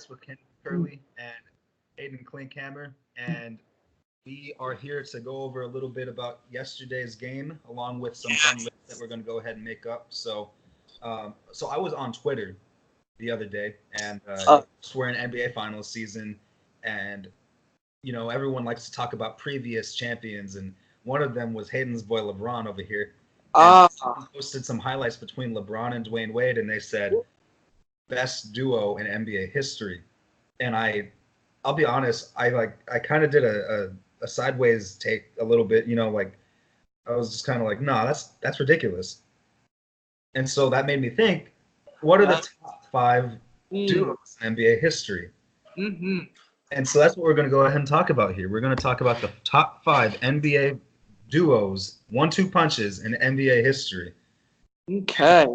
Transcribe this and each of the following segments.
podcast with Ken Curley and Hayden Klinkhammer, and we are here to go over a little bit about yesterday's game, along with some fun lists that we're going to go ahead and make up. So I was on Twitter the other day, and we're in NBA Finals season, and everyone likes to talk about previous champions, and one of them was Hayden's boy LeBron over here. And posted some highlights between LeBron and Dwayne Wade, and they said best duo in NBA history. And I'll be honest, I kind of did a sideways take a little bit, I was just kind of like, nah, that's ridiculous. And so that made me think, what are the top five duos in NBA history? Mm-hmm. And so that's what we're going to go ahead and talk about here. We're going to talk about the top five NBA duos, 1-2 punches in NBA history. Okay.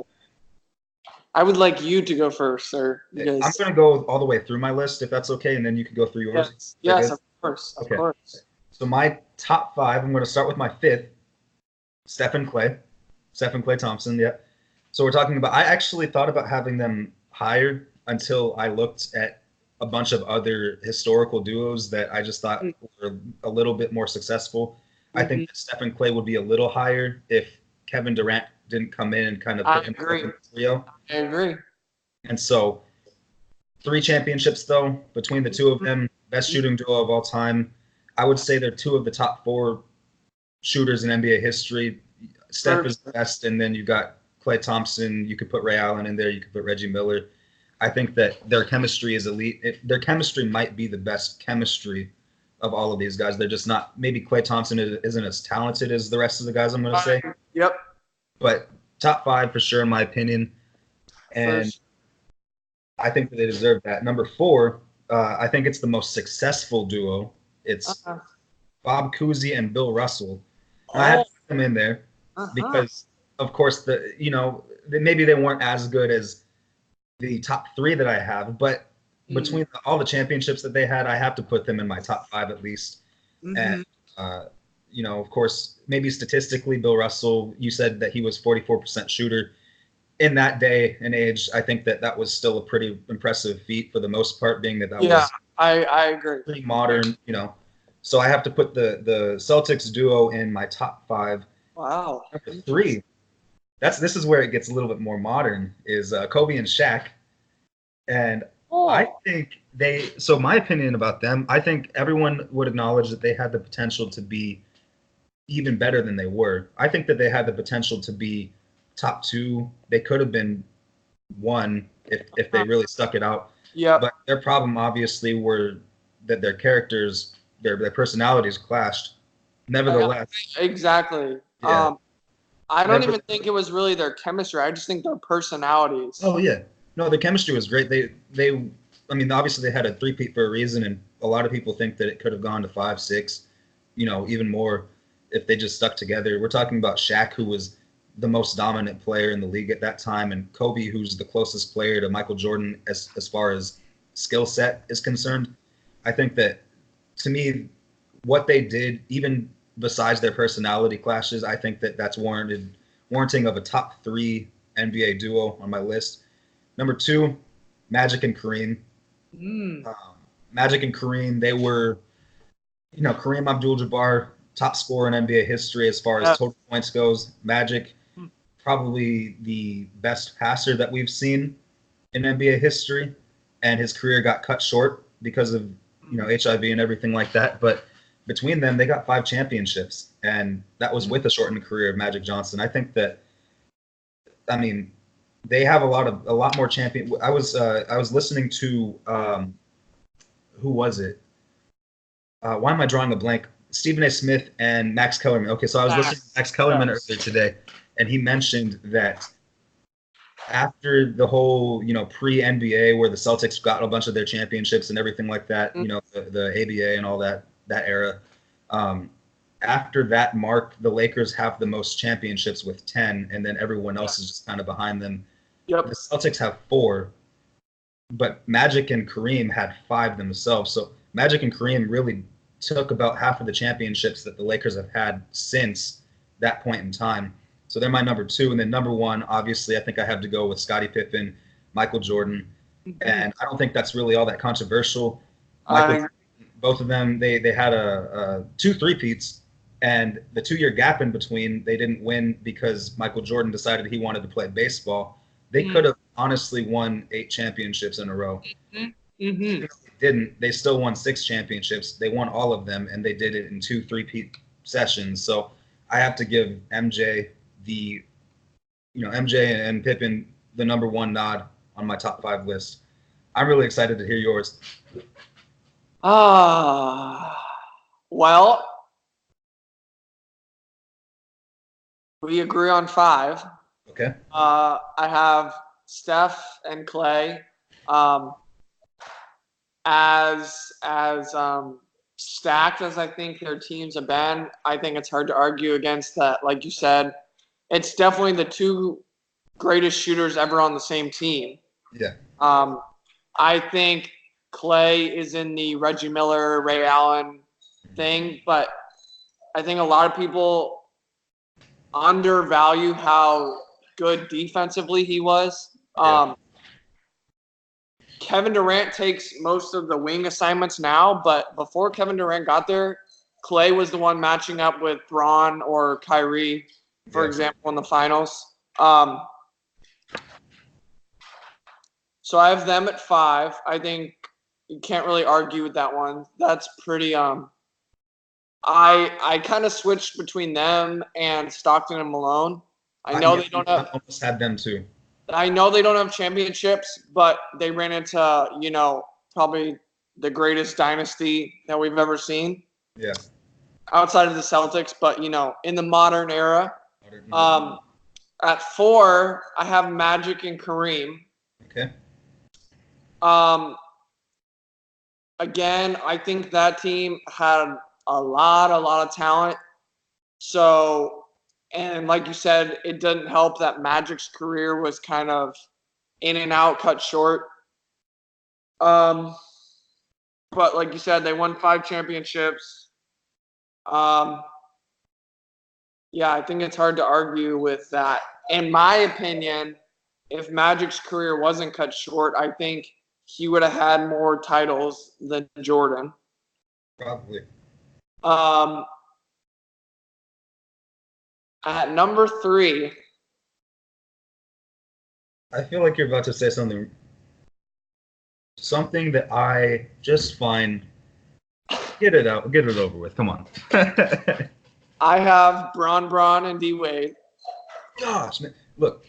I would like you to go first, sir. I'm going to go all the way through my list, if that's okay, and then you can go through yours. Yes, of course. Of course. So my top five, I'm going to start with my fifth, Stephen Clay Thompson, yeah. So we're talking about, I actually thought about having them higher until I looked at a bunch of other historical duos that I just thought were a little bit more successful. I think that Stephen Clay would be a little higher if Kevin Durant didn't come in and kind of put him in the trio. I agree. And so 3 championships, though, between the two of them, best shooting duo of all time. I would say they're 2 of the top 4 shooters in NBA history. Steph is the best, and then you got Klay Thompson. You could put Ray Allen in there. You could put Reggie Miller. I think that their chemistry is elite. Their chemistry might be the best chemistry of all of these guys. They're just not, maybe Klay Thompson isn't as talented as the rest of the guys, I'm going to say. Yep. But top 5 for sure, in my opinion. And I think that they deserve that. Number 4, I think it's the most successful duo. It's Bob Cousy and Bill Russell. And I had to put them in there because, of course, maybe they weren't as good as the top 3 that I have, but between all the championships that they had, I have to put them in my top 5 at least. And, of course, maybe statistically, Bill Russell, you said that he was 44% shooter. In that day and age, I think that was still a pretty impressive feat for the most part, being that was I agree. pretty modern, So I have to put the Celtics duo in my top 5. Wow. Number 3, this is where it gets a little bit more modern, is Kobe and Shaq. And I think so my opinion about them, I think everyone would acknowledge that they had the potential to be even better than they were. I think that they had the potential to be top 2. They could have been 1 if they really stuck it out. Yeah. But their problem obviously were that their characters, their personalities clashed. Nevertheless. Exactly. Yeah. I don't even think it was really their chemistry. I just think their personalities. Oh yeah. No, the chemistry was great. Obviously they had a 3-peat for a reason, and a lot of people think that it could have gone to 5, 6, even more if they just stuck together. We're talking about Shaq, who was the most dominant player in the league at that time, and Kobe, who's the closest player to Michael Jordan as far as skill set is concerned. I think that, to me, what they did, even besides their personality clashes, I think that that's warranting of a top 3 NBA duo on my list. Number 2, Magic and Kareem. Magic and Kareem, they were, Kareem Abdul-Jabbar, top scorer in NBA history as far as total points goes. Magic, probably the best passer that we've seen in NBA history, and his career got cut short because of HIV and everything like that. But between them, they got 5 championships, and that was with a shortened career of Magic Johnson. I think that, they have a lot more champion. I was listening to who was it? Why am I drawing a blank? Stephen A. Smith and Max Kellerman. Okay, so I was listening to Max Kellerman earlier today, and he mentioned that after the whole, pre-NBA, where the Celtics got a bunch of their championships and everything like that, the ABA and all that era, after that mark, the Lakers have the most championships with 10, and then everyone else is just kind of behind them. Yep. The Celtics have 4, but Magic and Kareem had 5 themselves. So Magic and Kareem really took about half of the championships that the Lakers have had since that point in time. So they're my number 2. And then number 1, obviously, I think I have to go with Scottie Pippen, Michael Jordan. and I don't think that's really all that controversial. Michael, both of them, they had two three-peats, and the 2-year gap in between, they didn't win because Michael Jordan decided he wanted to play baseball. They could have honestly won 8 championships in a row. Even though they didn't. They still won 6 championships. They won all of them, and they did it in 2 three-peat sessions. So I have to give MJ MJ and Pippen the number 1 nod on my top 5 list. I'm really excited to hear yours. Well, we agree on 5. Okay. I have Steph and Clay as stacked as I think their teams have been. I think it's hard to argue against that. Like you said, it's definitely the 2 greatest shooters ever on the same team. Yeah. I think Clay is in the Reggie Miller, Ray Allen thing, but I think a lot of people undervalue how good defensively he was. Kevin Durant takes most of the wing assignments now, but before Kevin Durant got there, Clay was the one matching up with Bron or Kyrie, for example, in the finals. So I have them at 5. I think you can't really argue with that one. That's pretty I kind of switched between them and Stockton and Malone. I know they don't have. I almost had them too. I know they don't have championships, but they ran into probably the greatest dynasty that we've ever seen. Yeah. Outside of the Celtics, but in the modern era. At 4, I have Magic and Kareem. Okay. Again, I think that team had a lot of talent. So, and like you said, it didn't help that Magic's career was kind of in and out, cut short. But like you said, they won 5 championships. Yeah, I think it's hard to argue with that. In my opinion, if Magic's career wasn't cut short, I think he would have had more titles than Jordan. Probably. At number 3. I feel like you're about to say something that I just find. Get it out. Get it over with. Come on. I have Bron and D Wade. Gosh, man. Look,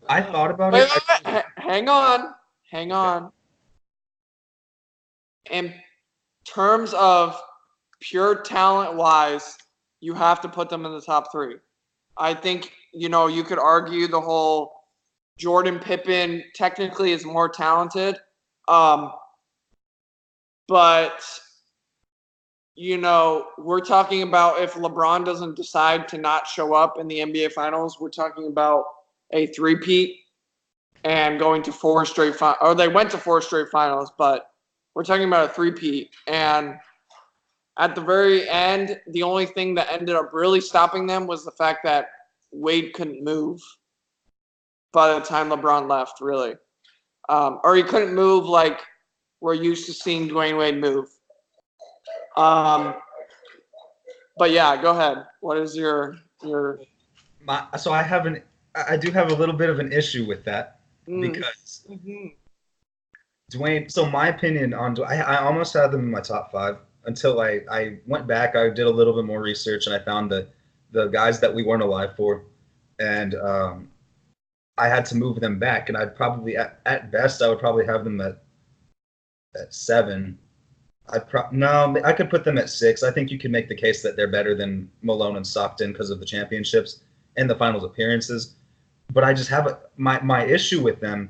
I thought about it. Hang on. In terms of pure talent-wise, you have to put them in the top 3. I think, you could argue the whole Jordan Pippen technically is more talented. But, we're talking about if LeBron doesn't decide to not show up in the NBA Finals, we're talking about a 3-peat and going to 4 straight finals. Or they went to 4 straight finals, but we're talking about a 3-peat. And at the very end, the only thing that ended up really stopping them was the fact that Wade couldn't move by the time LeBron left, really. Or he couldn't move like we're used to seeing Dwayne Wade move. But yeah, go ahead. What is your? So I do have a little bit of an issue with that because Dwayne. So my opinion on I almost had them in my top 5 until I went back. I did a little bit more research and I found the guys that we weren't alive for, and I had to move them back. And I'd probably at best I would probably have them at 7. I could put them at 6. I think you can make the case that they're better than Malone and Stockton because of the championships and the finals appearances. But I just have my issue with them.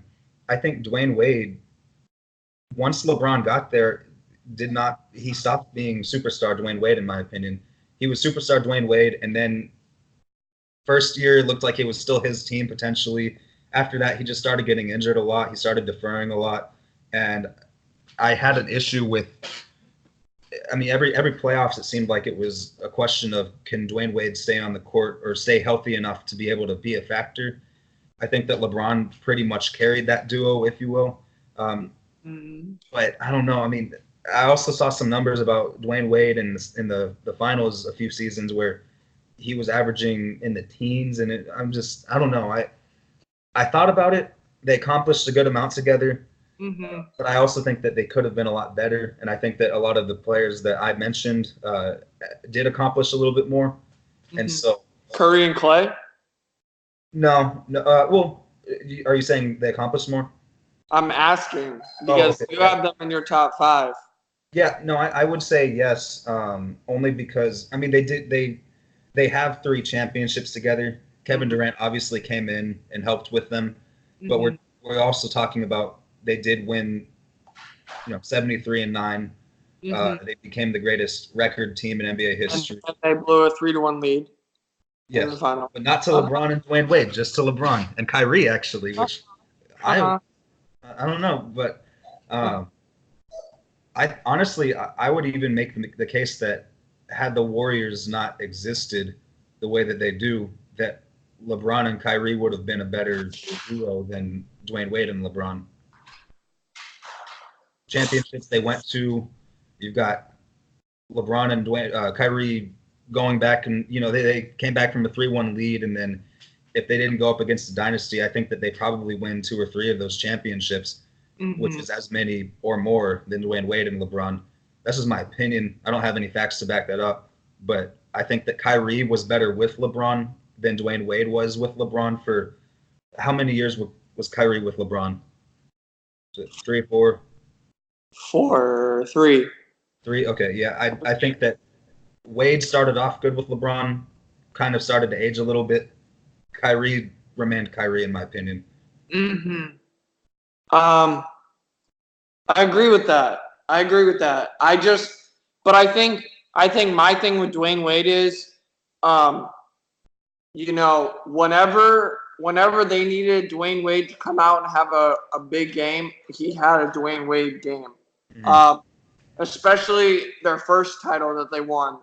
I think Dwayne Wade, once LeBron got there, he stopped being superstar Dwayne Wade, in my opinion. He was superstar Dwayne Wade, and then first year it looked like it was still his team potentially. After that, he just started getting injured a lot. He started deferring a lot. And I had an issue with, every playoffs, it seemed like it was a question of, can Dwayne Wade stay on the court or stay healthy enough to be able to be a factor? I think that LeBron pretty much carried that duo, if you will. But I don't know. I mean, I also saw some numbers about Dwayne Wade in the finals a few seasons where he was averaging in the teens, and I don't know. I thought about it. They accomplished a good amount together, but I also think that they could have been a lot better. And I think that a lot of the players that I mentioned did accomplish a little bit more. And so Curry and Clay? No. Well, are you saying they accomplished more? I'm asking because okay. you have them in your top 5. Yeah, no, I would say yes. Only because I mean they have 3 championships together. Kevin Durant obviously came in and helped with them, but we're also talking about they did win, 73-9. They became the greatest record team in NBA history. And they blew a 3-1 lead. Yes, in the final. But not to LeBron and Dwayne Wade, just to LeBron and Kyrie actually, which I don't know, but I honestly I would even make the case that had the Warriors not existed the way that they do, that LeBron and Kyrie would have been a better duo than Dwayne Wade and LeBron. Championships they went to, you've got LeBron and Kyrie going back, and they came back from a 3-1 lead, and then if they didn't go up against the dynasty, I think that they probably win 2 or 3 of those championships, which is as many or more than Dwayne Wade and LeBron. That's just my opinion. I don't have any facts to back that up, but I think that Kyrie was better with LeBron than Dwayne Wade was with LeBron. For how many years was Kyrie with LeBron? Was it 3 or 4? 4, 3. 3? Okay, yeah. I think that Wade started off good with LeBron, kind of started to age a little bit. Kyrie remained Kyrie, in my opinion. I agree with that. But I think my thing with Dwayne Wade is, whenever they needed Dwayne Wade to come out and have a big game, he had a Dwayne Wade game. Especially their first title that they won.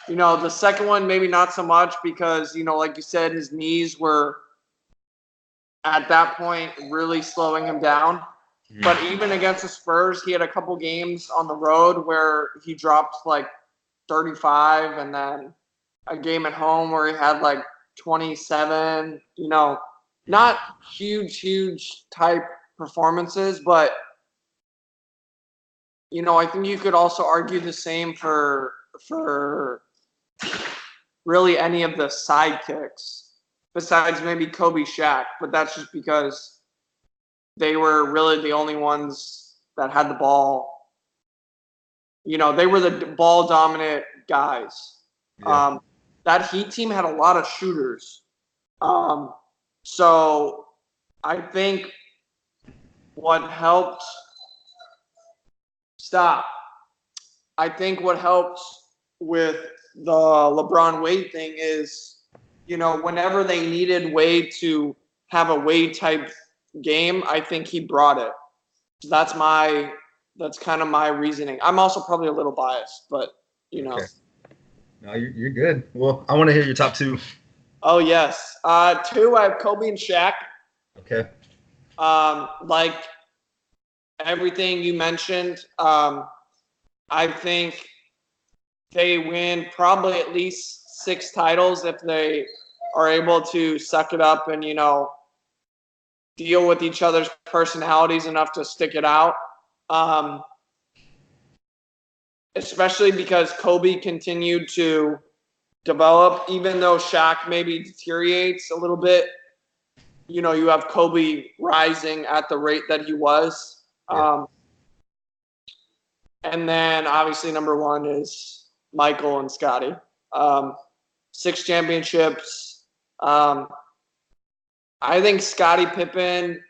The second one, maybe not so much because, like you said, his knees were at that point really slowing him down. But even against the Spurs, he had a couple games on the road where he dropped like 35, and then a game at home where he had like 27, not huge type performances, but I think you could also argue the same for really any of the sidekicks besides maybe Kobe, Shaq, but that's just because they were really the only ones that had the ball. They were the ball dominant guys. Yeah. That Heat team had a lot of shooters. So I think what helped with the LeBron Wade thing is, whenever they needed Wade to have a Wade type game, I think he brought it. That's kind of my reasoning. I'm also probably a little biased, but Okay. No, you're good. Well, I want to hear your top 2. Oh yes, 2. I have Kobe and Shaq. Okay. Like everything you mentioned, I think they win probably at least 6 titles if they are able to suck it up and, deal with each other's personalities enough to stick it out. Especially because Kobe continued to develop, even though Shaq maybe deteriorates a little bit. You have Kobe rising at the rate that he was. Yeah. And then obviously number 1 is Michael and Scotty. 6 championships. I think Scottie Pippen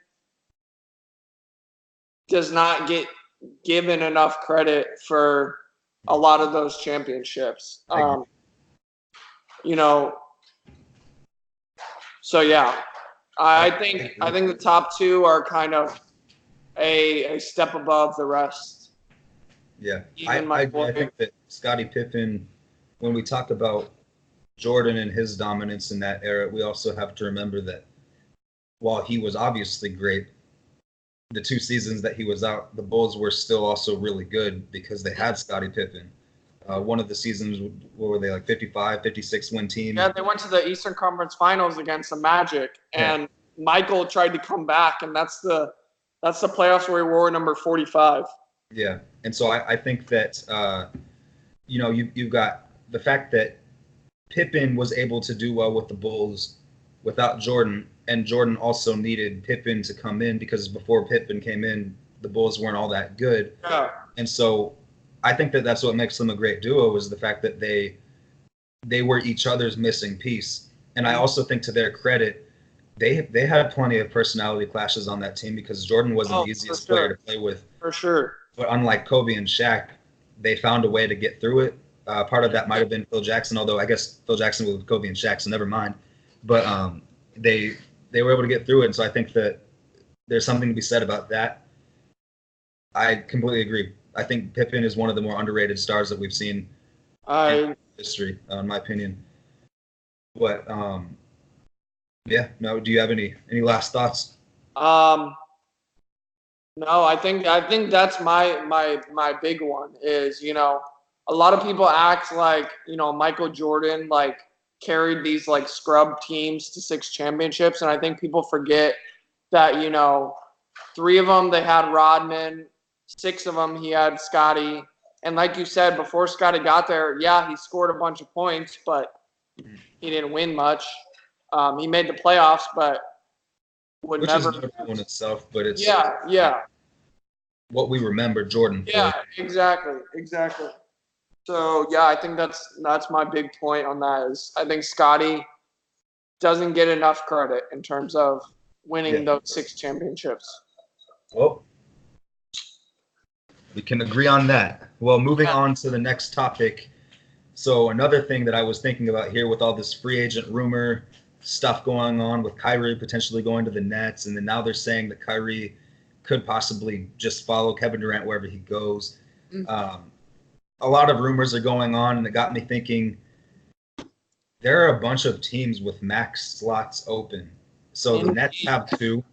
does not get given enough credit for a lot of those championships. So yeah, I think the top 2 are kind of a step above the rest. Yeah, I think that Scottie Pippen, when we talk about Jordan and his dominance in that era, we also have to remember that while he was obviously great, the 2 seasons that he was out, the Bulls were still also really good because they had Scottie Pippen. One of the seasons, what were they, like 55, 56 win team? Yeah, they went to the Eastern Conference Finals against the Magic, and Michael tried to come back, and that's the playoffs where he wore number 45. Yeah, and so I think that you've got the fact that Pippen was able to do well with the Bulls without Jordan, and Jordan also needed Pippen to come in because before Pippen came in, the Bulls weren't all that good. Yeah. And so I think that that's what makes them a great duo is the fact that they were each other's missing piece. And I also think to their credit, they had plenty of personality clashes on that team because Jordan wasn't the easiest player to play with. For sure. But unlike Kobe and Shaq, they found a way to get through it. Part of that might have been Phil Jackson, although I guess Phil Jackson was with Kobe and Shaq, so never mind. But they were able to get through it, and so I think that there's something to be said about that. I completely agree. I think Pippen is one of the more underrated stars that we've seen in history, in my opinion. But yeah, no. Do you have any last thoughts? No, I think that's my big one is, a lot of people act like, Michael Jordan like carried these like scrub teams to 6 championships, and I think people forget that, 3 of them they had Rodman, 6 of them he had Scottie, and like you said, before Scottie got there, yeah, he scored a bunch of points, but he didn't win much. He made the playoffs, but would Which never. Is notable in itself, but it's what we remember Jordan for. Yeah, exactly. So yeah, I think that's my big point on that is I think Scottie doesn't get enough credit in terms of winning those 6 championships. Well, we can agree on that. Well, moving on to the next topic. So another thing that I was thinking about here with all this free agent rumor stuff going on with Kyrie potentially going to the Nets, and then now they're saying that Kyrie could possibly just follow Kevin Durant wherever he goes. A lot of rumors are going on, and it got me thinking there are a bunch of teams with max slots open. So the Nets have 2.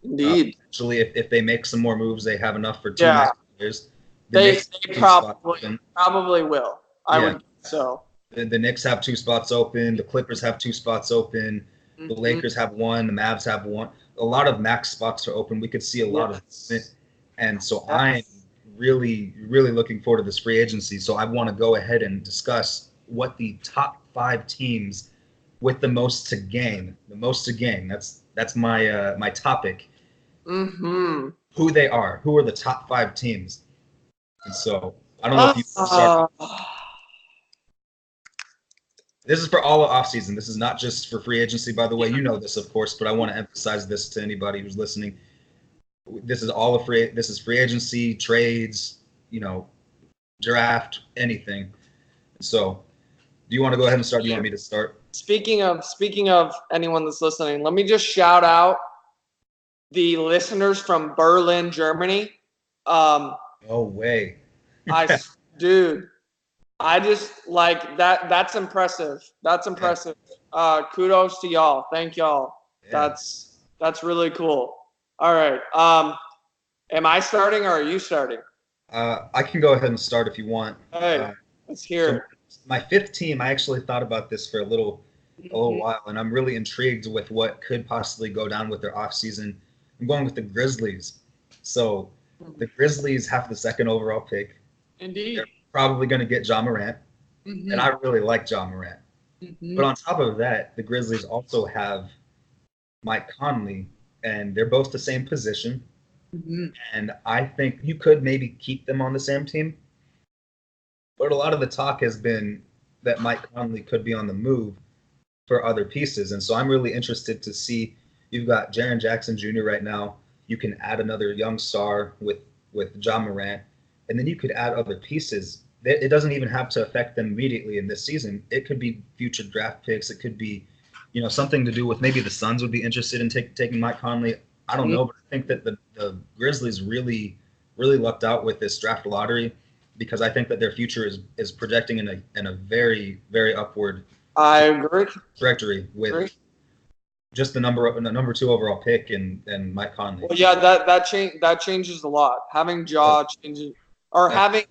Indeed. Actually, if they make some more moves, they have enough for 2 max players. They probably will. I would guess so. The Knicks have 2 spots open. The Clippers have 2 spots open. The Lakers have 1. The Mavs have 1. A lot of max spots are open. We could see a lot of movement. And so I'm really, really looking forward to this free agency. So I want to go ahead and discuss what the top 5 teams with the most to gain. That's my my topic. Who they are. Who are the top 5 teams? And so I don't know if you start. This is for all of offseason. This is not just for free agency, by the way. You know this, of course, but I want to emphasize this to anybody who's listening. This is all this is free agency, trades, draft, anything. So, do you want to go ahead and start? Do you want me to start? Speaking of anyone that's listening, let me just shout out the listeners from Berlin, Germany. No way. Dude. I just like that. That's impressive. Kudos to y'all. Thank y'all. Yeah. That's really cool. All right. Am I starting or are you starting? I can go ahead and start if you want. Hey, let's hear it. So my 5th team, I actually thought about this for a little while, and I'm really intrigued with what could possibly go down with their offseason. I'm going with the Grizzlies. So the Grizzlies have the 2nd overall pick. Indeed. They're probably going to get Ja Morant, and I really like Ja Morant. But on top of that, the Grizzlies also have Mike Conley, and they're both the same position. And I think you could maybe keep them on the same team. But a lot of the talk has been that Mike Conley could be on the move for other pieces. And so I'm really interested to see. You've got Jaren Jackson Jr. right now. You can add another young star with Ja Morant, and then you could add other pieces. It doesn't even have to affect them immediately in this season. It could be future draft picks. It could be, something to do with maybe the Suns would be interested in taking Mike Conley. I don't know, but I think that the Grizzlies really, really lucked out with this draft lottery because I think that their future is projecting in a very, very upward I agree. trajectory with just the number 2 overall pick and Mike Conley. Well, yeah, that changes a lot. Having Ja changes, or having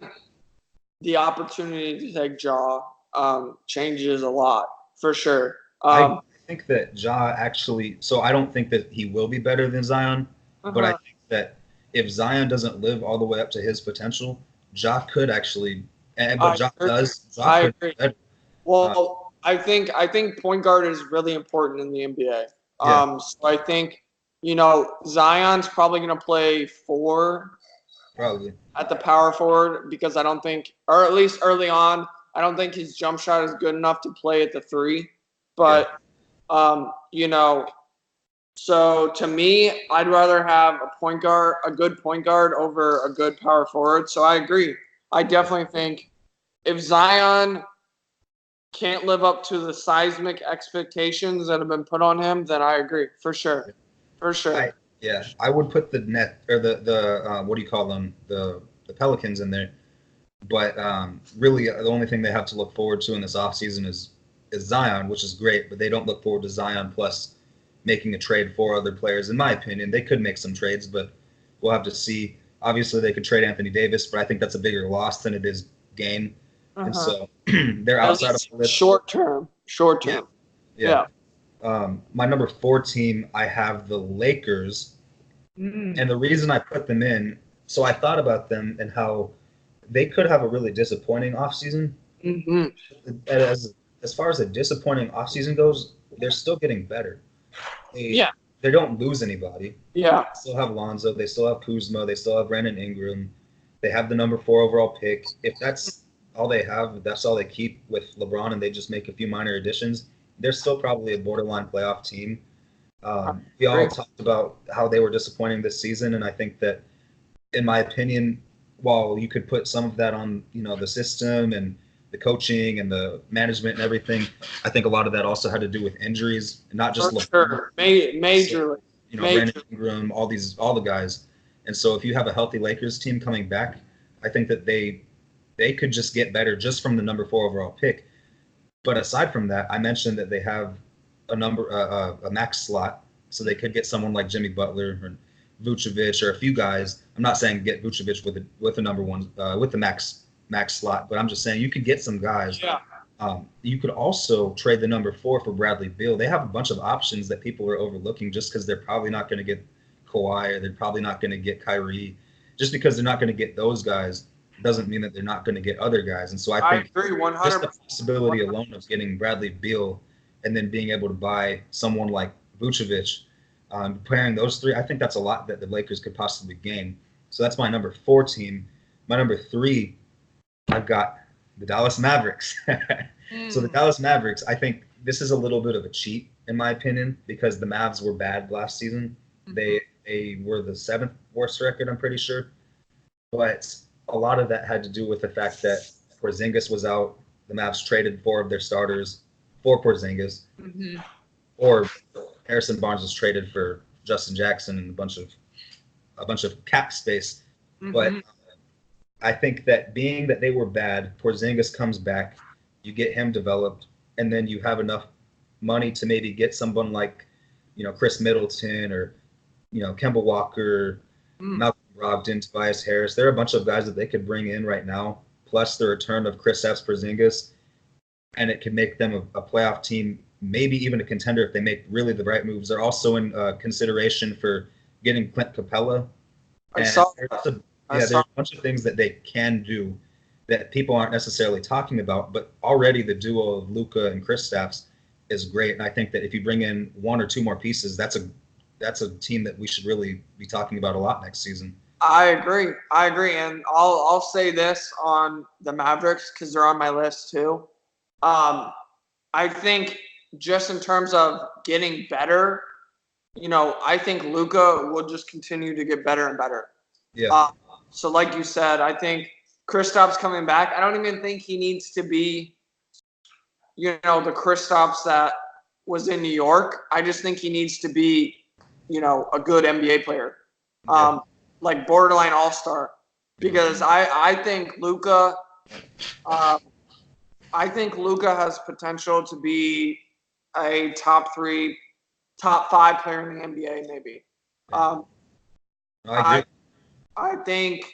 the opportunity to take Ja changes a lot for sure. I think that Ja actually. So I don't think that he will be better than Zion, but I think that if Zion doesn't live all the way up to his potential, Ja could actually. But Ja does. Ja I could agree. be better. Well, I think point guard is really important in the NBA. So I think Zion's probably going to play 4 Probably at the power forward because I don't think, or at least early on, I don't think his jump shot is good enough to play at the 3. But so to me, I'd rather have a good point guard over a good power forward. So I agree. I definitely think if Zion can't live up to the seismic expectations that have been put on him, then I agree for sure. I would put the net or the what do you call them, the Pelicans in there, but really the only thing they have to look forward to in this offseason is Zion, which is great, but they don't look forward to Zion plus making a trade for other players. In my opinion, they could make some trades, but we'll have to see. Obviously, they could trade Anthony Davis, but I think that's a bigger loss than it is gain. And so they're outside of the list. Short term. Yeah. My number 4 team, I have the Lakers. And the reason I put them in, so I thought about them and how they could have a really disappointing offseason. As far as a disappointing offseason goes, they're still getting better. They don't lose anybody. Yeah. They still have Lonzo. They still have Kuzma. They still have Brandon Ingram. They have the number 4 overall pick. If that's all they have, that's all they keep with LeBron, and they just make a few minor additions, they're still probably a borderline playoff team. We all talked about how they were disappointing this season, and I think that, in my opinion, while you could put some of that on, the system and the coaching and the management and everything, I think a lot of that also had to do with injuries, not just LeBron. Majorly. Brandon Ingram, all the guys. And so if you have a healthy Lakers team coming back, I think that they could just get better just from the number 4 overall pick. But aside from that, I mentioned that they have a max slot, so they could get someone like Jimmy Butler or Vucevic or a few guys. I'm not saying get Vucevic with a number 1 with the max slot, but I'm just saying you could get some guys. Yeah. You could also trade the number 4 for Bradley Beal. They have a bunch of options that people are overlooking just because they're probably not going to get Kawhi or they're probably not going to get Kyrie. Just because they're not going to get those guys doesn't mean that they're not going to get other guys. And so I think agree 100%. Just the possibility alone of getting Bradley Beal and then being able to buy someone like Vucevic, pairing those 3, I think that's a lot that the Lakers could possibly gain. So that's my number 4 team. My number 3, I've got the Dallas Mavericks. So the Dallas Mavericks, I think this is a little bit of a cheat, in my opinion, because the Mavs were bad last season. They were the 7th worst record, I'm pretty sure. But a lot of that had to do with the fact that Porzingis was out. The Mavs traded 4 of their starters for Porzingis. Or Harrison Barnes was traded for Justin Jackson and a bunch of cap space. But I think that being that they were bad, Porzingis comes back, you get him developed, and then you have enough money to maybe get someone like, Chris Middleton or, Kemba Walker, Malcolm Brogdon, Tobias Harris. There are a bunch of guys that they could bring in right now, plus the return of Kristaps Porzingis, and it could make them a playoff team, maybe even a contender if they make really the right moves. They're also in consideration for getting Clint Capella. There's a bunch of things that they can do that people aren't necessarily talking about, but already the duo of Luka and Kristaps is great. And I think that if you bring in 1 or 2 more pieces, that's a team that we should really be talking about a lot next season. I agree. And I'll say this on the Mavericks because they're on my list too. I think just in terms of getting better, I think Luka will just continue to get better and better. Yeah. So like you said, I think Kristaps coming back, I don't even think he needs to be, the Kristaps that was in New York. I just think he needs to be, a good NBA player, like borderline all-star. Because I think Luka, has potential to be a top 3 top 5 player in the NBA, maybe. I agree. I think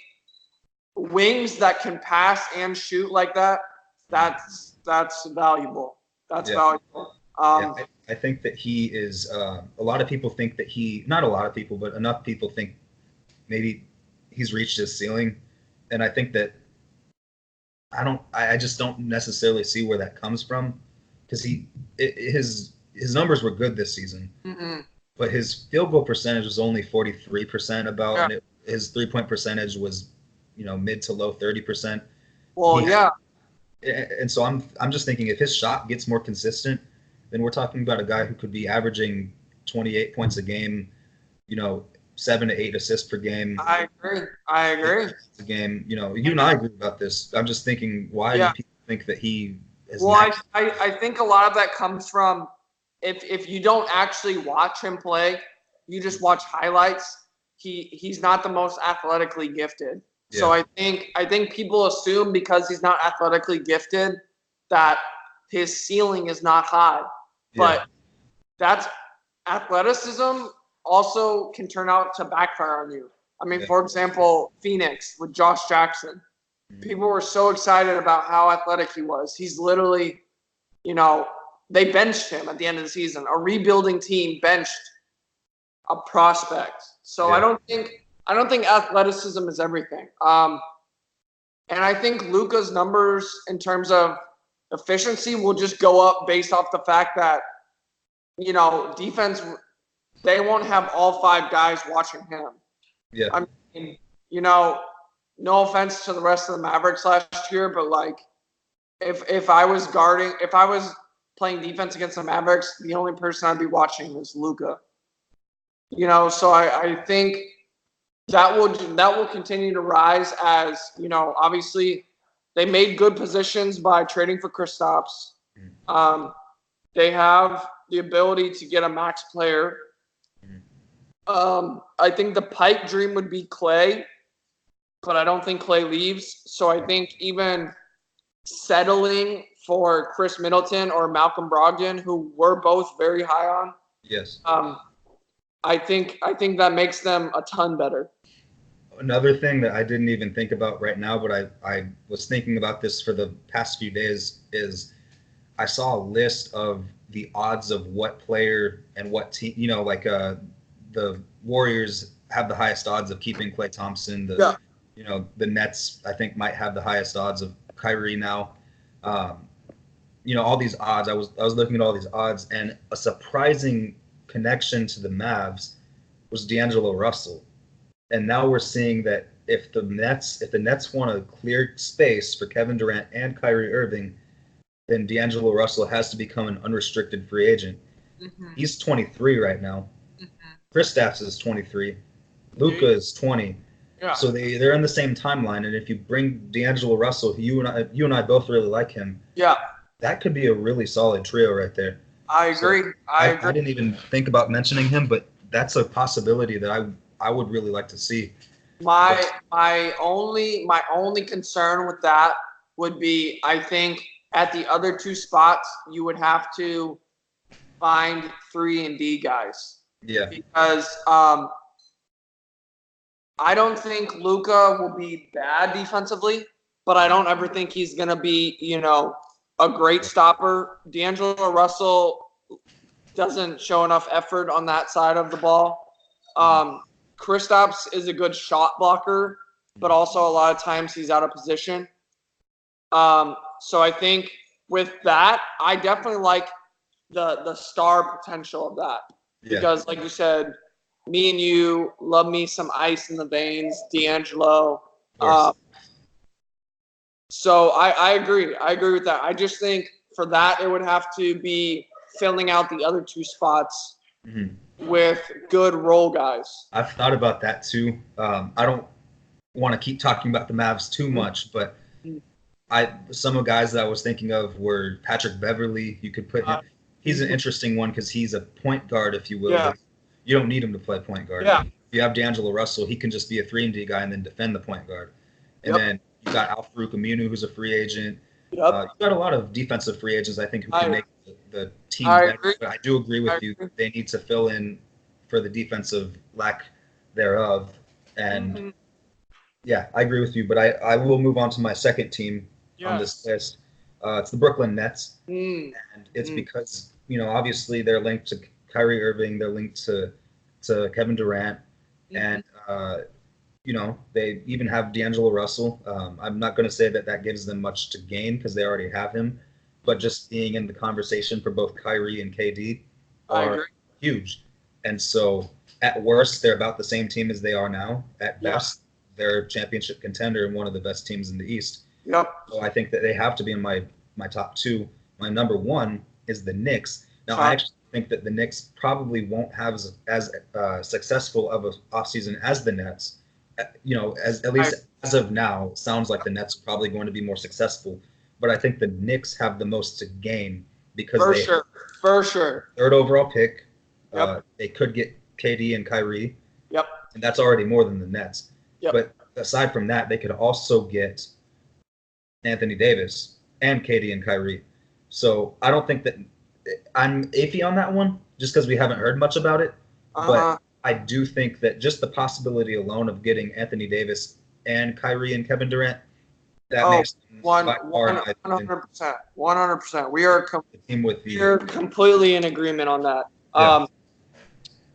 wings that can pass and shoot like that, that's valuable. That's valuable. I think that he is. A lot of people think that not a lot of people, but enough people think maybe he's reached his ceiling, and I think that I just don't necessarily see where that comes from, because his numbers were good this season, but his field goal percentage was only 43% and his 3-point percentage was, mid to low 30%. Well, and so I'm just thinking, if his shot gets more consistent, then we're talking about a guy who could be averaging 28 points a game, 7 to 8 assists per game. I agree. A game, you and I agree about this. I'm just thinking, why do people think that he is? Well, I think a lot of that comes from if you don't actually watch him play, you just watch highlights. He's not the most athletically gifted. Yeah. So I think people assume because he's not athletically gifted that his ceiling is not high. But that's athleticism also can turn out to backfire on you. I mean, for example, Phoenix with Josh Jackson. People were so excited about how athletic he was. He's literally, they benched him at the end of the season. A rebuilding team benched a prospect. So I don't think athleticism is everything. And I think Luka's numbers in terms of efficiency will just go up based off the fact that, defense, they won't have all 5 guys watching him. Yeah. I mean, no offense to the rest of the Mavericks last year, but if I was playing defense against the Mavericks, the only person I'd be watching was Luka. So I think that will continue to rise as, obviously they made good positions by trading for Kristaps. They have the ability to get a max player. I think the pipe dream would be Clay, but I don't think Clay leaves. So I think even settling for Chris Middleton or Malcolm Brogdon, who we're both very high on. Yes. I think that makes them a ton better. Another thing that I didn't even think about right now, but I was thinking about this for the past few days, is I saw a list of the odds of what player and what team, the Warriors have the highest odds of keeping Klay Thompson. The Nets, I think, might have the highest odds of Kyrie now. All these odds. I was looking at all these odds, and a surprising connection to the Mavs was D'Angelo Russell. And now we're seeing that if the Nets want to clear space for Kevin Durant and Kyrie Irving, then D'Angelo Russell has to become an unrestricted free agent. He's 23 right now. Kristaps is 23. Luka is 20. Yeah. So they're in the same timeline, and if you bring D'Angelo Russell, you and I both really like him. Yeah. That could be a really solid trio right there. I agree. So I didn't even think about mentioning him, but that's a possibility that I would really like to see. My only concern with that would be, I think at the other 2 spots you would have to find 3 and D guys. Yeah. Because I don't think Luka will be bad defensively, but I don't ever think he's going to be, a great stopper. D'Angelo Russell doesn't show enough effort on that side of the ball. Kristaps is a good shot blocker, but also a lot of times he's out of position. So I think with that, I definitely like the star potential of that. Yeah. Because like you said, me and you love me some ice in the veins, D'Angelo. So I agree. I agree with that. I just think for that, it would have to be filling out the other 2 spots with good role guys. I've thought about that too. I don't want to keep talking about the Mavs too much, but some of the guys that I was thinking of were Patrick Beverley. You could put him. He's an interesting one because he's a point guard, if you will. Yeah. You don't need him to play point guard. Yeah. If you have D'Angelo Russell, he can just be a 3-and-D guy and then defend the point guard. And then you got Al-Farouq Aminu, who's a free agent. Yep. You got a lot of defensive free agents, I think, who can make the team I better. agree. But I do agree with you. They need to fill in for the defensive lack thereof. And yeah, I agree with you. But I will move on to my second team on this list. It's the Brooklyn Nets, and it's because obviously they're linked to Kyrie Irving, they're linked to Kevin Durant, and they even have D'Angelo Russell. I'm not going to say that gives them much to gain because they already have him, but just being in the conversation for both Kyrie and KD are huge. And so at worst, they're about the same team as they are now. At best, they're a championship contender and one of the best teams in the East. Yep. So I think that they have to be in my top two. My number one is the Knicks. Now, I actually think that the Knicks probably won't have as successful of an offseason as the Nets. As at least as of now, sounds like the Nets are probably going to be more successful. But I think the Knicks have the most to gain because for sure, third overall pick. Yep. They could get KD and Kyrie. Yep. And that's already more than the Nets. Yep. But aside from that, they could also get Anthony Davis and KD and Kyrie. So I don't think that I'm iffy on that one just because we haven't heard much about it. But I do think that just the possibility alone of getting Anthony Davis and Kyrie and Kevin Durant, that makes 100%. 100%. We are completely in agreement on that. Yeah.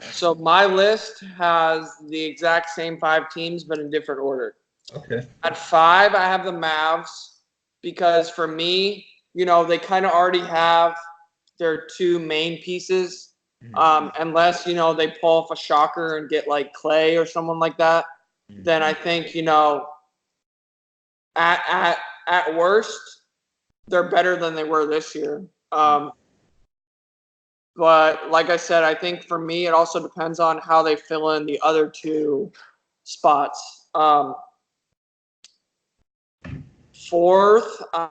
So my list has the exact same 5 teams, but in different order. Okay. At 5, I have the Mavs because for me, they kind of already have their 2 main pieces. Unless, they pull off a shocker and get like Clay or someone like that, then I think, at worst, they're better than they were this year. But like I said, I think for me, it also depends on how they fill in the other 2 spots. 4th,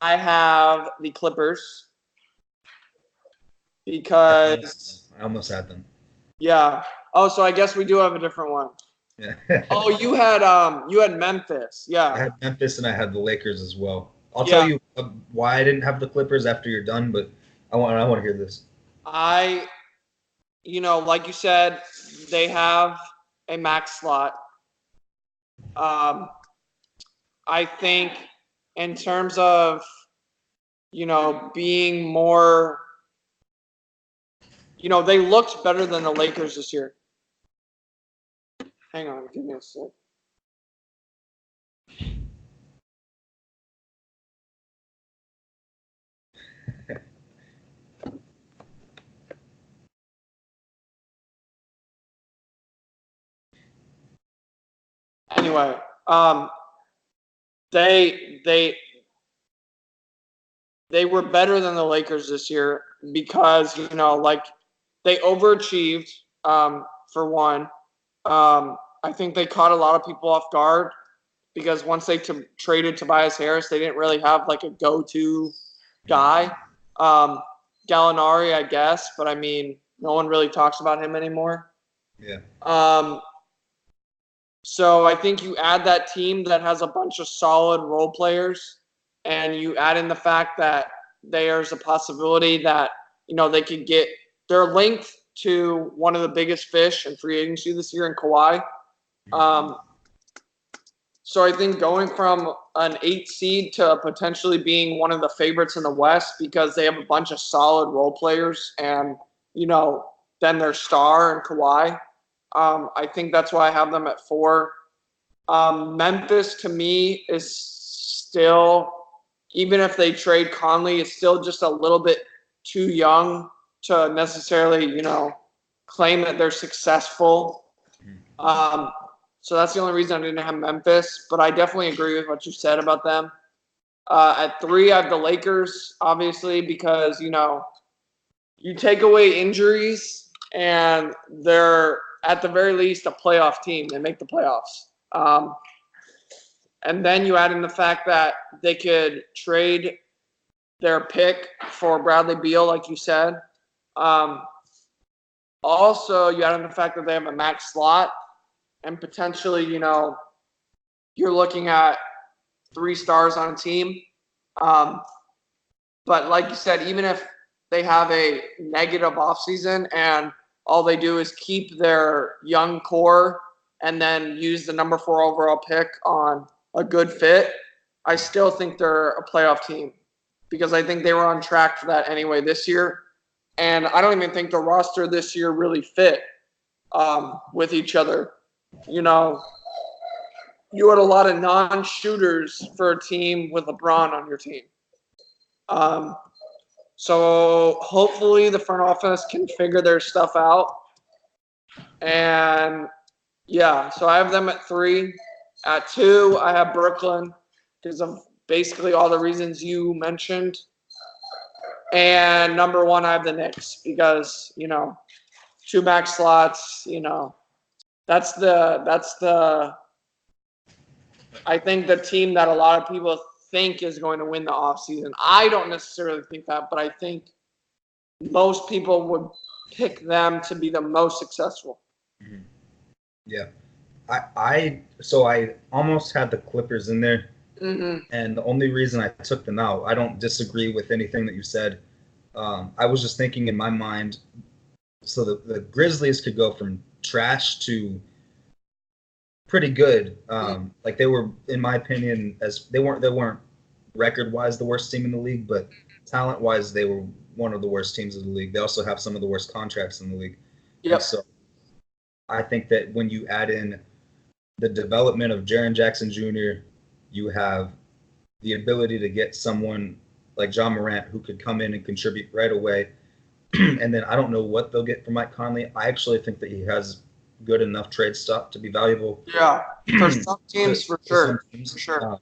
I have the Clippers because I almost had them. Yeah. Oh, so I guess we do have a different one. Yeah. Oh, you had Memphis. Yeah. I had Memphis and I had the Lakers as well. I'll tell you why I didn't have the Clippers after you're done, but I want to hear this. Like you said, they have a max slot. I think in terms of, being more, they looked better than the Lakers this year. Hang on, give me a sec. Anyway, they were better than the Lakers this year because they overachieved. For one, I think they caught a lot of people off guard because once they traded Tobias Harris, they didn't really have like a go-to guy. Gallinari, I guess, but I mean, no one really talks about him anymore. Yeah. So I think you add that team that has a bunch of solid role players, and you add in the fact that there's a possibility that they could get. They're linked to one of the biggest fish in free agency this year in Kawhi. So I think going from an 8 seed to potentially being one of the favorites in the West because they have a bunch of solid role players and, then their star in Kawhi. I think that's why I have them at 4. Memphis, to me, is still, even if they trade Conley, is still just a little bit too young to necessarily, claim that they're successful. So that's the only reason I didn't have Memphis, but I definitely agree with what you said about them. At 3, I have the Lakers, obviously, because, you take away injuries and they're at the very least a playoff team. They make the playoffs. And then you add in the fact that they could trade their pick for Bradley Beal, like you said. Also, you add in the fact that they have a max slot and potentially, you're looking at 3 stars on a team. But like you said, even if they have a negative offseason and all they do is keep their young core and then use the number 4 overall pick on a good fit, I still think they're a playoff team because I think they were on track for that anyway this year. And I don't even think the roster this year really fit with each other. You know, you had a lot of non-shooters for a team with LeBron on your team. So hopefully the front office can figure their stuff out. And yeah, so I have them at 3. At 2, I have Brooklyn because of basically all the reasons you mentioned. And number 1, I have the Knicks because, 2 max slots, that's the I think the team that a lot of people think is going to win the offseason. I don't necessarily think that, but I think most people would pick them to be the most successful. Mm-hmm. Yeah. I almost had the Clippers in there, and the only reason I took them out, I don't disagree with anything that you said. I was just thinking in my mind, so the Grizzlies could go from trash to pretty good. Like they were, in my opinion, as they weren't record-wise the worst team in the league, but talent-wise they were one of the worst teams in the league. They also have some of the worst contracts in the league. Yep. So I think that when you add in the development of Jaren Jackson Jr., you have the ability to get someone like John Morant who could come in and contribute right away. And then I don't know what they'll get from Mike Conley. I actually think that he has good enough trade stock to be valuable. Yeah, for some teams, for sure. For sure.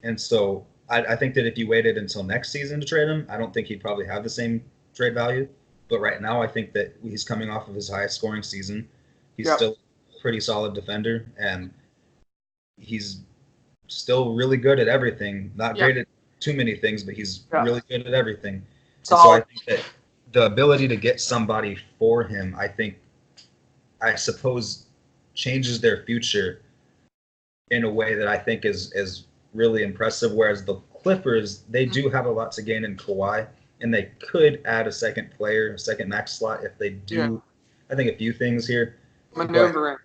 And so I think that if you waited until next season to trade him, I don't think he'd probably have the same trade value. But right now, I think that he's coming off of his highest scoring season. He's still a pretty solid defender, and he's still really good at everything. Not great at too many things, but he's really good at everything. So I think that the ability to get somebody for him, I suppose, changes their future in a way that I think is really impressive. Whereas the Clippers, they do have a lot to gain in Kawhi, and they could add a second player, a second max slot if they do. Yeah. I think a few things here. Maneuvering.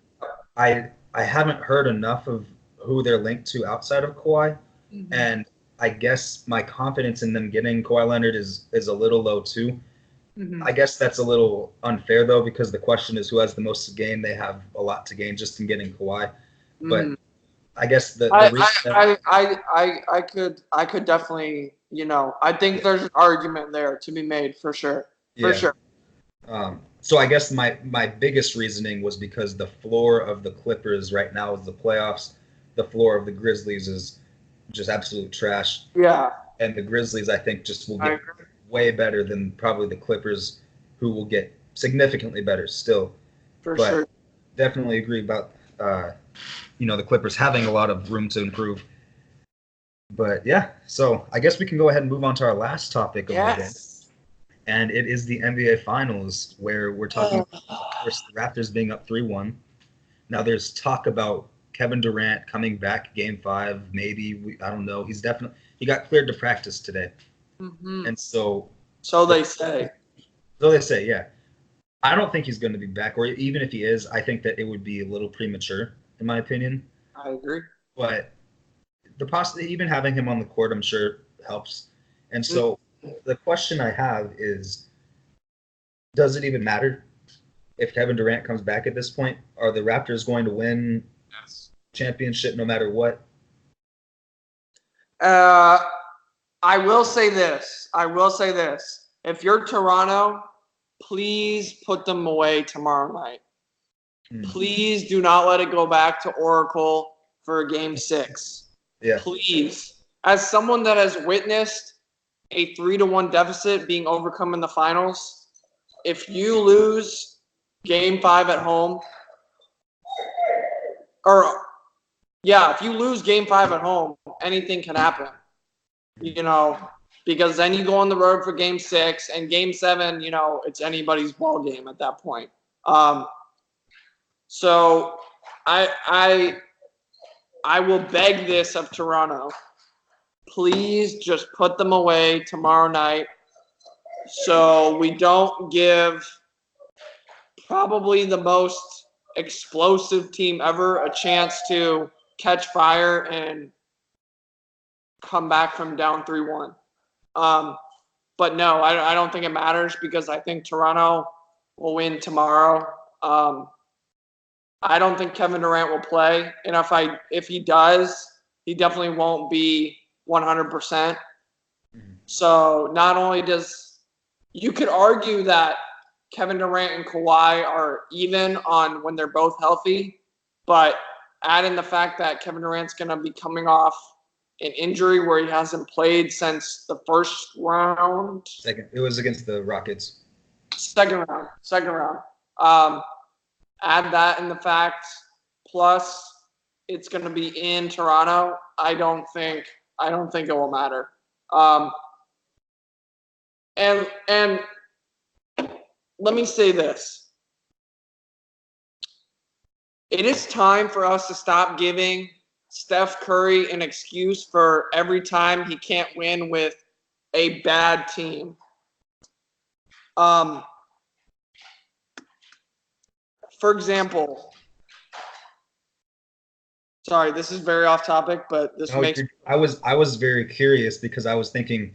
I haven't heard enough of who they're linked to outside of Kawhi, and I guess my confidence in them getting Kawhi Leonard is a little low too. I guess that's a little unfair though, because the question is who has the most to gain. They have a lot to gain just in getting Kawhi, but I guess I could definitely, I think there's an argument there to be made for sure. For sure. So I guess my biggest reasoning was because the floor of the Clippers right now is the playoffs. The floor of the Grizzlies is just absolute trash. Yeah. And the Grizzlies, I think, just will get way better than probably the Clippers, who will get significantly better still. For sure. Definitely agree about the Clippers having a lot of room to improve. But yeah, so I guess we can go ahead and move on to our last topic of the day. And it is the NBA Finals, where we're talking about, of course, the Raptors being up 3-1. Now there's talk about Kevin Durant coming back Game 5, maybe. I don't know. He got cleared to practice today. And so they say. So they say, yeah. I don't think he's going to be back, or even if he is, I think that it would be a little premature, in my opinion. I agree. But even having him on the court, I'm sure, helps. And so the question I have is, does it even matter if Kevin Durant comes back at this point? Are the Raptors going to win championship no matter what? I will say this. If you're Toronto, please put them away tomorrow night. Please do not let it go back to Oracle for Game 6. Yeah. Please. As someone that has witnessed a 3-1 deficit being overcome in the finals, if you lose Game 5 at home, if you lose Game 5 at home, anything can happen. Because then you go on the road for Game 6, and Game 7, it's anybody's ball game at that point. So I will beg this of Toronto. Please just put them away tomorrow night. So we don't give probably the most explosive team ever a chance to catch fire and come back from down 3-1. But no, I don't think it matters because I think Toronto will win tomorrow. I don't think Kevin Durant will play, and if he does, he definitely won't be 100%. So not only you could argue that Kevin Durant and Kawhi are even on when they're both healthy, but add in the fact that Kevin Durant's going to be coming off an injury where he hasn't played since the first round. It was against the Rockets. Second round. Add that in the fact, plus it's going to be in Toronto. I don't think it will matter. And let me say this. It is time for us to stop giving Steph Curry an excuse for every time he can't win with a bad team. For example, sorry, this is very off topic, but I was very curious because I was thinking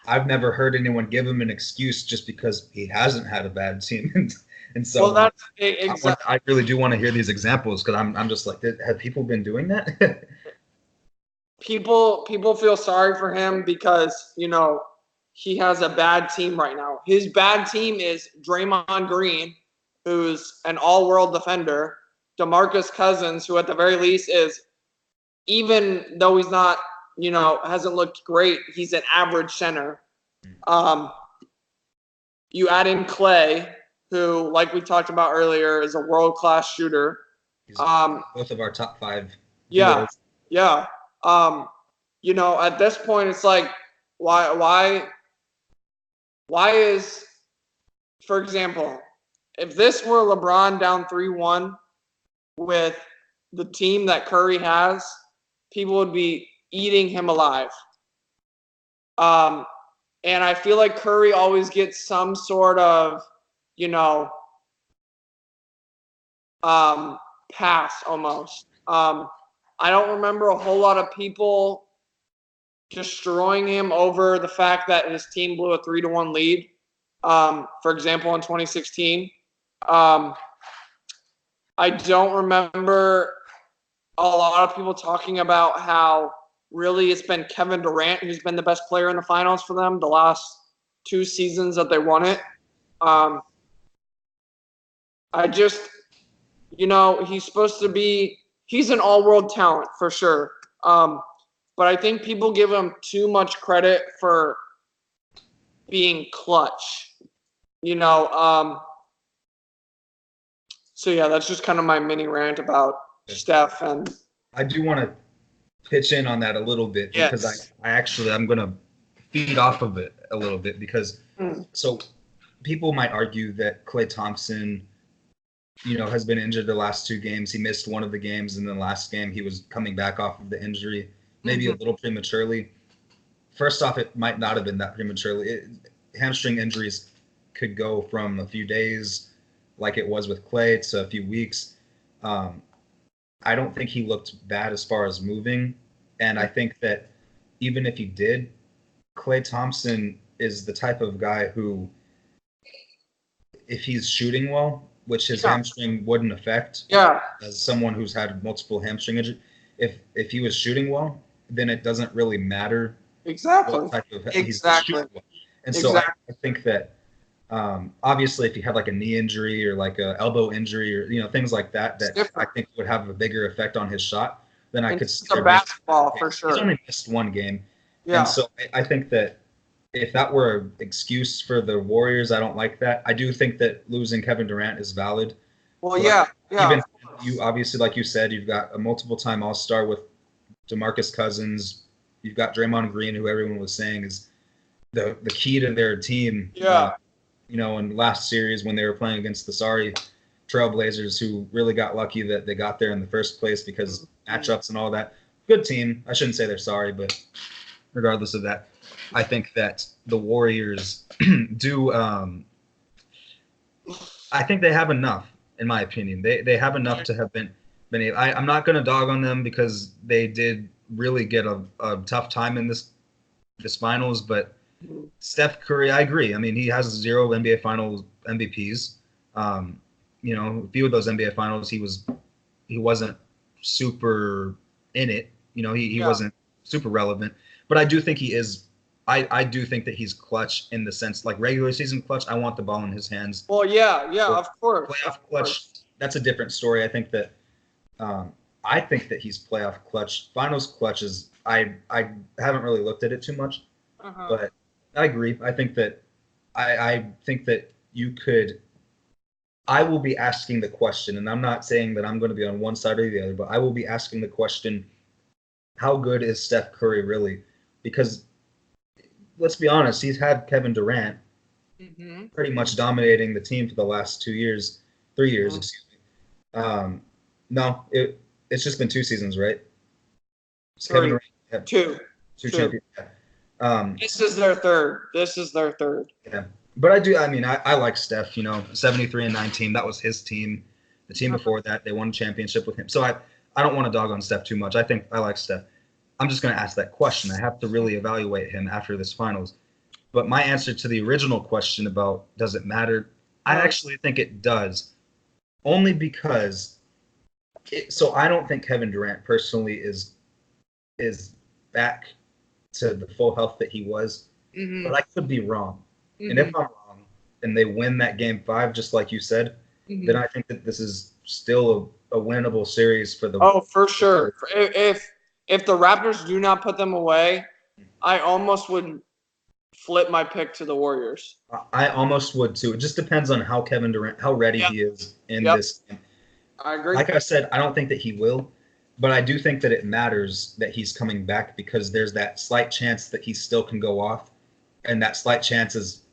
I've never heard anyone give him an excuse just because he hasn't had a bad team. And so well, that's exactly. I really do want to hear these examples because I'm just like, have people been doing that? People feel sorry for him because, he has a bad team right now. His bad team is Draymond Green, who's an all-world defender, DeMarcus Cousins, who at the very least is, even though he's not, hasn't looked great, he's an average center. You add in Clay, who, like we talked about earlier, is a world-class shooter. He's both of our top 5. Yeah, yeah. At this point, it's like, why is, for example, if this were LeBron down 3-1 with the team that Curry has, people would be eating him alive. And I feel like Curry always gets some sort of, pass almost. I don't remember a whole lot of people destroying him over the fact that his team blew a 3-1 lead. For example, in 2016. I don't remember a lot of people talking about how really it's been Kevin Durant who's been the best player in the finals for them the last 2 seasons that they won it. He's an all-world talent for sure. But I think people give him too much credit for being clutch. So yeah, that's just kind of my mini rant about Steph. And I do want to pitch in on that a little bit because I'm going to feed off of it a little bit because so people might argue that Klay Thompson, has been injured the last 2 games. He missed one of the games, and then the last game he was coming back off of the injury, maybe a little prematurely. First off, it might not have been that prematurely. Hamstring injuries could go from a few days, like it was with Klay, to a few weeks. I don't think he looked bad as far as moving, and I think that even if he did, Klay Thompson is the type of guy who, if he's shooting well, which his hamstring wouldn't affect, as someone who's had multiple hamstring injuries, if he was shooting well, then it doesn't really matter what type of he's shooting well. And so I think that obviously if you have like a knee injury or like a elbow injury or things like that I think would have a bigger effect on his shot, then I could see a basketball for sure. He's only missed 1 game. And so I think that if that were an excuse for the Warriors, I don't like that. I do think that losing Kevin Durant is valid. Well, yeah. Even you, obviously, like you said, you've got a multiple-time All-Star with DeMarcus Cousins. You've got Draymond Green, who everyone was saying is the key to their team. In last series when they were playing against the sorry Trailblazers, who really got lucky that they got there in the first place because matchups and all that. Good team. I shouldn't say they're sorry, but regardless of that. I think that the Warriors do. I think they have enough, in my opinion. They have enough to have been able. I'm not going to dog on them because they did really get a tough time in this finals. But Steph Curry, I agree. I mean, he has 0 NBA Finals MVPs. A few of those NBA Finals, he wasn't super in it. He wasn't super relevant. But I do think he is. I do think that he's clutch in the sense like regular season clutch. I want the ball in his hands. Well, yeah, of course. Playoff clutch. That's a different story. I think that he's playoff clutch. Finals clutch is. I haven't really looked at it too much, but I agree. I think that you could. I will be asking the question, and I'm not saying that I'm going to be on one side or the other, but I will be asking the question: how good is Steph Curry really? Because let's be honest, he's had Kevin Durant pretty much dominating the team for the last 3 years, excuse me. No, it's just been 2 seasons, right? Kevin Durant had two champions. This is their third. Yeah. But I like Steph, 73 and 19, that was his team. The team before that, they won a championship with him. So I don't want to dog on Steph too much. I think I like Steph. I'm just going to ask that question. I have to really evaluate him after this finals. But my answer to the original question about does it matter, I actually think it does. Only because so I don't think Kevin Durant personally is back to the full health that he was. But I could be wrong. And if I'm wrong and they win that game 5, just like you said, then I think that this is still a winnable series for the. Oh, for sure. If the Raptors do not put them away, I almost would flip my pick to the Warriors. I almost would too. It just depends on how Kevin Durant, how ready he is in this game. I agree. Like I said, I don't think that he will, but I do think that it matters that he's coming back because there's that slight chance that he still can go off, and that slight chance is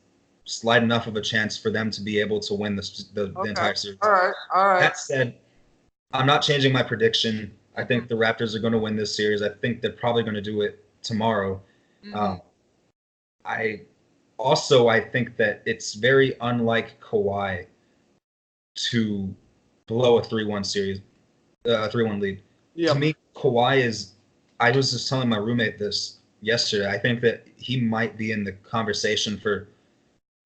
slight enough of a chance for them to be able to win the entire series. All right. That said, I'm not changing my prediction. I think the Raptors are going to win this series. I think they're probably going to do it tomorrow. I think that it's very unlike Kawhi to blow a 3-1 series, 3-1 lead. To me, Kawhi is. I was just telling my roommate this yesterday. I think that he might be in the conversation for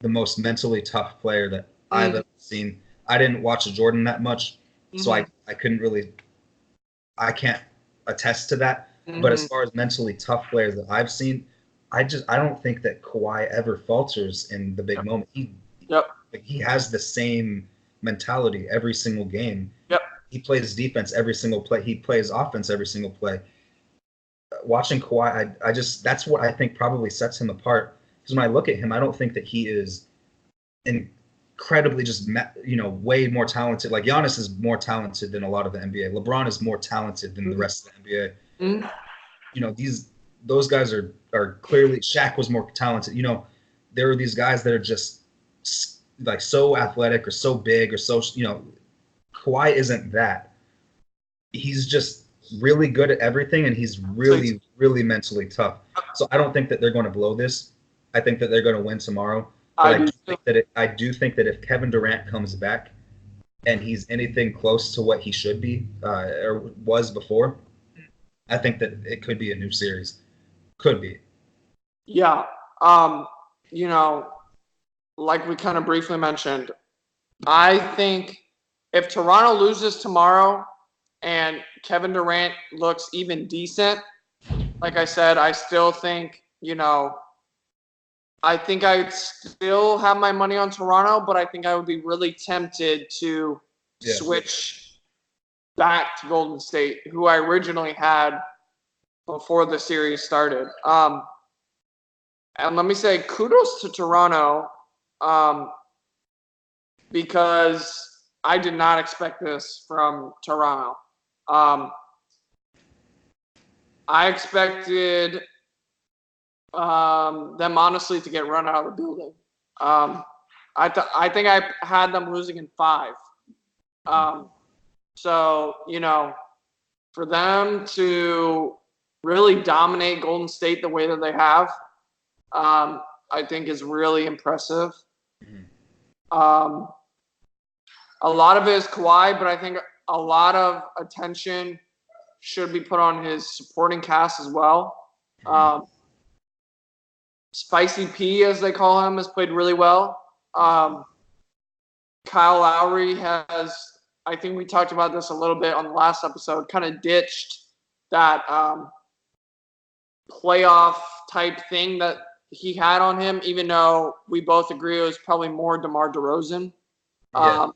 the most mentally tough player that I've ever seen. I didn't watch Jordan that much, so I couldn't really. I can't attest to that. But as far as mentally tough players that I've seen, I don't think that Kawhi ever falters in the big moment. He has the same mentality every single game. He plays defense every single play. He plays offense every single play. Watching Kawhi, that's what I think probably sets him apart. Because when I look at him, I don't think that he is incredibly just way more talented. Like Giannis is more talented than a lot of the NBA. LeBron is more talented than the rest of the NBA. Those guys are clearly. Shaq was more talented. There are these guys that are just like so athletic or so big or so. Kawhi isn't that. He's just really good at everything, and he's really, really mentally tough. So I don't think that they're going to blow this. I think that they're going to win tomorrow. But I do think that if Kevin Durant comes back and he's anything close to what he should be or was before, I think that it could be a new series. Could be. Yeah. Like we kind of briefly mentioned, I think if Toronto loses tomorrow and Kevin Durant looks even decent, like I said, I still think, I think I'd still have my money on Toronto, but I think I would be really tempted to switch back to Golden State, who I originally had before the series started. And let me say kudos to Toronto because I did not expect this from Toronto. I expected them honestly to get run out of the building. I think I had them losing in 5. So, for them to really dominate Golden State the way that they have, I think is really impressive. Mhm. A lot of it is Kawhi, but I think a lot of attention should be put on his supporting cast as well. Spicy P, as they call him, has played really well. Kyle Lowry has, I think we talked about this a little bit on the last episode, kind of ditched that playoff type thing that he had on him, even though we both agree it was probably more DeMar DeRozan. Yeah.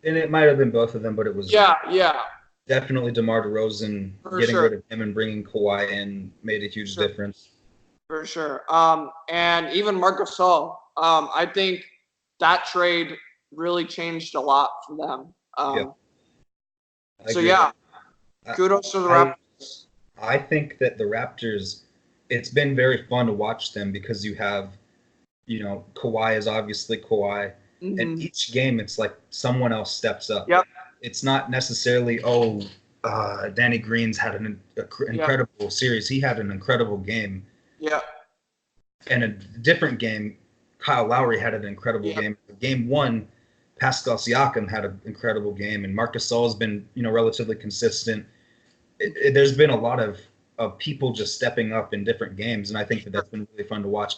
And it might have been both of them, but it was definitely DeMar DeRozan. Getting rid of him and bringing Kawhi in made a huge difference. For sure. And even Marc Gasol. I think that trade really changed a lot for them. Kudos to the Raptors. I think that the Raptors, it's been very fun to watch them because you have, Kawhi is obviously Kawhi. Mm-hmm. And each game, it's like someone else steps up. Yep. It's not necessarily, Danny Green's had an incredible series. He had an incredible game. Yeah. And a different game, Kyle Lowry had an incredible game. Game one, Pascal Siakam had an incredible game, and Marc Gasol has been, relatively consistent. There's been a lot of people just stepping up in different games, and I think that's been really fun to watch.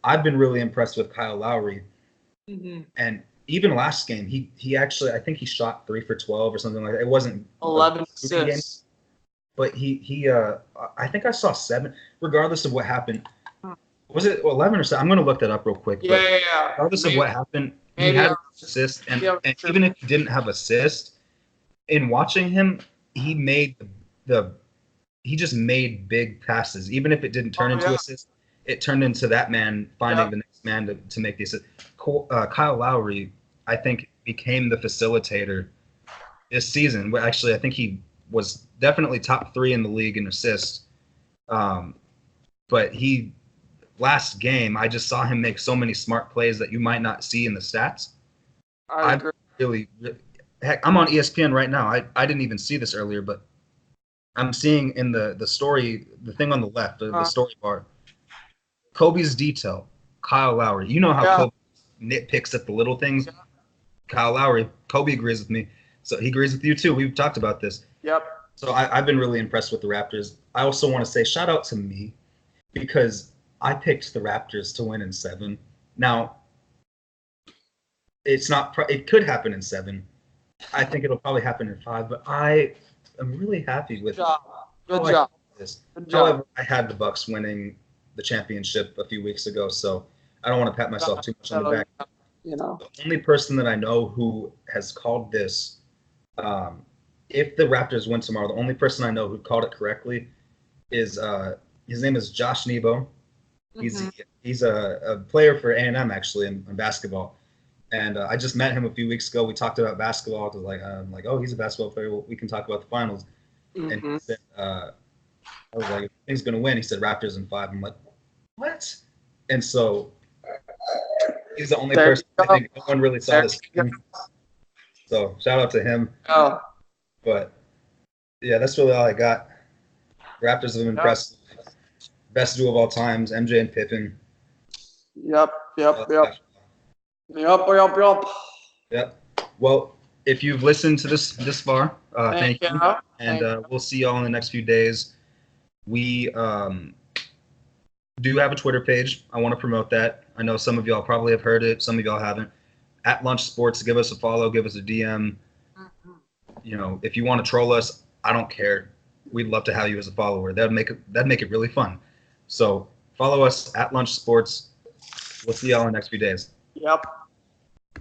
I've been really impressed with Kyle Lowry. Mm-hmm. And even last game, he actually, I think he shot 3 for 12 or something like that. It wasn't 11 assists. But he I think I saw 7, regardless of what happened. Was it 11 or so? I'm going to look that up real quick. Yeah. Regardless of what happened, he had an assist. And even if he didn't have assist, in watching him, he made he just made big passes. Even if it didn't turn into assist, it turned into that man finding the next man to make the assist. Kyle Lowry, I think, became the facilitator this season. Well, actually, I think he was definitely top 3 in the league in assists. But last game, I just saw him make so many smart plays that you might not see in the stats. I agree. Heck, I'm on ESPN right now. I didn't even see this earlier, but I'm seeing in the story, the thing on the left, the story bar, Kobe's detail, Kyle Lowry. You know how Kobe nitpicks at the little things. Kyle Lowry, Kobe agrees with me. So he agrees with you too. We've talked about this. Yep. So I've been really impressed with the Raptors. I also want to say shout out to me because I picked the Raptors to win in 7. Now, it could happen in 7. I think it'll probably happen in 5, but I am really happy with Good job. However, I had the Bucks winning the championship a few weeks ago, so I don't want to pat myself too much on the back. The only person that I know who has called this, if the Raptors win tomorrow, the only person I know who called it correctly is his name is Josh Nebo. He's a player for A&M actually in basketball, and I just met him a few weeks ago. We talked about basketball. I was like, he's a basketball player. Well, we can talk about the finals. Mm-hmm. And he said, I was like, he's gonna win. He said Raptors in 5. I'm like, what? And so he's the only person I think no one really saw this. So shout out to him. Oh. But yeah, that's really all I got. Raptors have been impressive. Best duo of all times, MJ and Pippen. Yep. Well, if you've listened to this far, thank you. And we'll see y'all in the next few days. We do have a Twitter page. I want to promote that. I know some of y'all probably have heard it. Some of y'all haven't. At Lunch Sports, give us a follow. Give us a DM. If you want to troll us, I don't care. We'd love to have you as a follower. That'd make it really fun. So follow us at Lunch Sports. We'll see y'all in the next few days. Yep.